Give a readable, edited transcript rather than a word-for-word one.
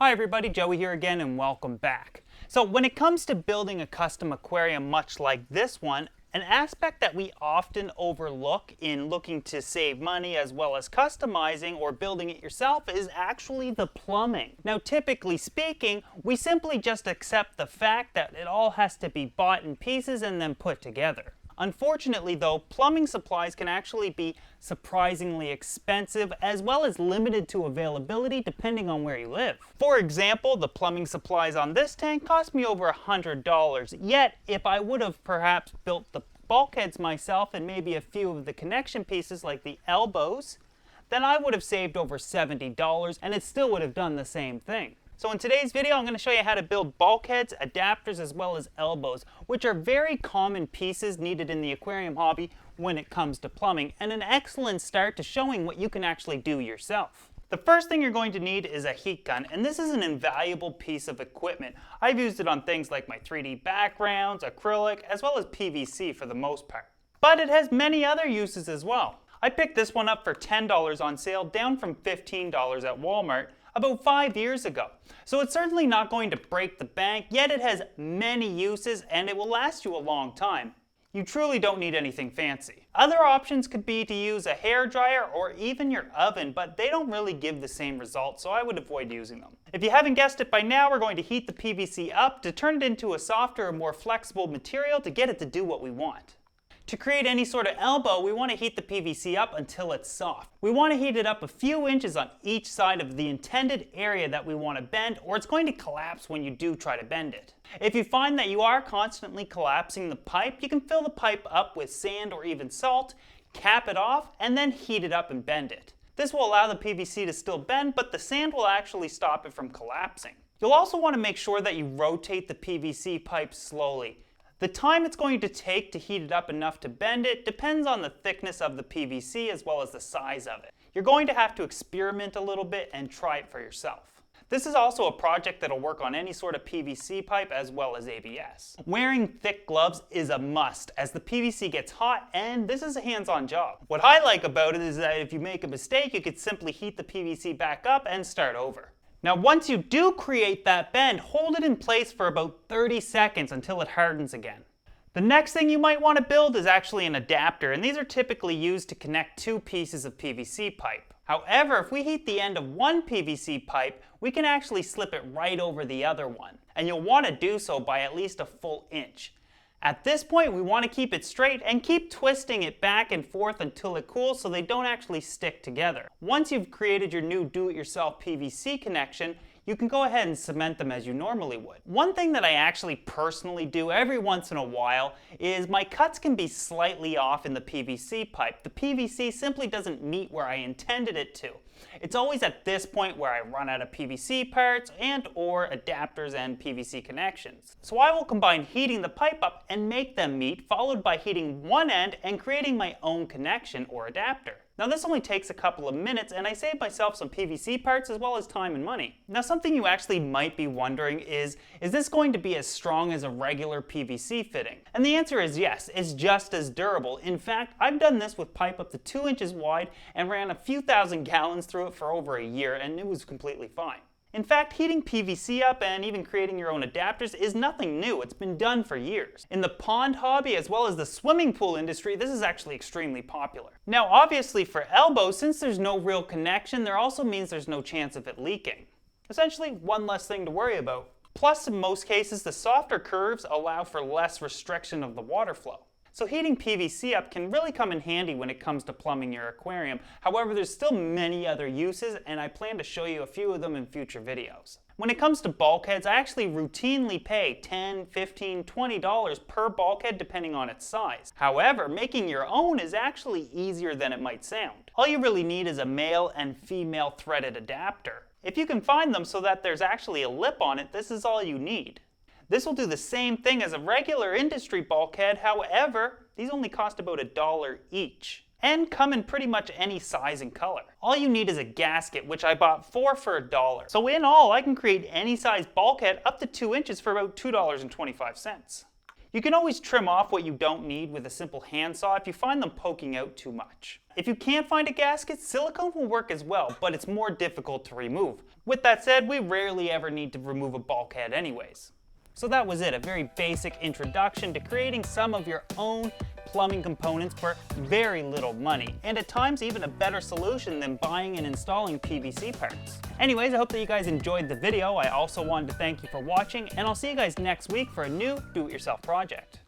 Hi everybody, Joey here again and welcome back. So when it comes to building a custom aquarium much like this one, an aspect that we often overlook in looking to save money as well as customizing or building it yourself is actually the plumbing. Now typically speaking, we simply just accept the fact that it all has to be bought in pieces and then put together. Unfortunately though, plumbing supplies can actually be surprisingly expensive as well as limited to availability depending on where you live. For example, the plumbing supplies on this tank cost me over $100, yet if I would have perhaps built the bulkheads myself and maybe a few of the connection pieces like the elbows, then I would have saved over $70 and it still would have done the same thing. So in today's video, I'm going to show you how to build bulkheads, adapters, as well as elbows, which are very common pieces needed in the aquarium hobby when it comes to plumbing, and an excellent start to showing what you can actually do yourself. The first thing you're going to need is a heat gun, and this is an invaluable piece of equipment. I've used it on things like my 3D backgrounds, acrylic, as well as PVC for the most part. But it has many other uses as well. I picked this one up for $10 on sale, down from $15 at Walmart, about 5 years ago. So it's certainly not going to break the bank, yet it has many uses and it will last you a long time. You truly don't need anything fancy. Other options could be to use a hair dryer or even your oven, but they don't really give the same results, so I would avoid using them. If you haven't guessed it by now, we're going to heat the PVC up to turn it into a softer or more flexible material to get it to do what we want. To create any sort of elbow, we want to heat the PVC up until it's soft. We want to heat it up a few inches on each side of the intended area that we want to bend, or it's going to collapse when you do try to bend it. If you find that you are constantly collapsing the pipe, you can fill the pipe up with sand or even salt, cap it off, and then heat it up and bend it. This will allow the PVC to still bend, but the sand will actually stop it from collapsing. You'll also want to make sure that you rotate the PVC pipe slowly. The time it's going to take to heat it up enough to bend it depends on the thickness of the PVC as well as the size of it. You're going to have to experiment a little bit and try it for yourself. This is also a project that'll work on any sort of PVC pipe as well as ABS. Wearing thick gloves is a must as the PVC gets hot, and this is a hands-on job. What I like about it is that if you make a mistake, you could simply heat the PVC back up and start over. Now once you do create that bend, hold it in place for about 30 seconds until it hardens again. The next thing you might want to build is actually an adapter, and these are typically used to connect two pieces of PVC pipe. However, if we heat the end of one PVC pipe, we can actually slip it right over the other one, and you'll want to do so by at least a full inch. At this point, we want to keep it straight and keep twisting it back and forth until it cools so they don't actually stick together. Once you've created your new do-it-yourself PVC connection, you can go ahead and cement them as you normally would. One thing that I actually personally do every once in a while is my cuts can be slightly off in the PVC pipe. The PVC simply doesn't meet where I intended it to. It's always at this point where I run out of PVC parts and or adapters and PVC connections. So I will combine heating the pipe up and make them meet, followed by heating one end and creating my own connection or adapter. Now this only takes a couple of minutes and I save myself some PVC parts as well as time and money. Now something you actually might be wondering is this going to be as strong as a regular PVC fitting? And the answer is yes, it's just as durable. In fact, I've done this with pipe up to 2 inches wide and ran a few thousand gallons through it for over a year and it was completely fine. In fact, heating PVC up and even creating your own adapters is nothing new. It's been done for years. In the pond hobby as well as the swimming pool industry, this is actually extremely popular. Now obviously for elbows, since there's no real connection, there also means there's no chance of it leaking. Essentially, one less thing to worry about. Plus, in most cases, the softer curves allow for less restriction of the water flow. So heating PVC up can really come in handy when it comes to plumbing your aquarium. However, there's still many other uses, and I plan to show you a few of them in future videos. When it comes to bulkheads, I actually routinely pay $10, $15, $20 per bulkhead depending on its size. However, making your own is actually easier than it might sound. All you really need is a male and female threaded adapter. If you can find them so that there's actually a lip on it, this is all you need. This will do the same thing as a regular industry bulkhead, however, these only cost about $1 each and come in pretty much any size and color. All you need is a gasket, which I bought 4 for $1. So in all, I can create any size bulkhead up to 2 inches for about $2.25. You can always trim off what you don't need with a simple handsaw if you find them poking out too much. If you can't find a gasket, silicone will work as well, but it's more difficult to remove. With that said, we rarely ever need to remove a bulkhead anyways. So that was it, a very basic introduction to creating some of your own plumbing components for very little money, and at times even a better solution than buying and installing PVC parts. Anyways, I hope that you guys enjoyed the video. I also wanted to thank you for watching, and I'll see you guys next week for a new do-it-yourself project.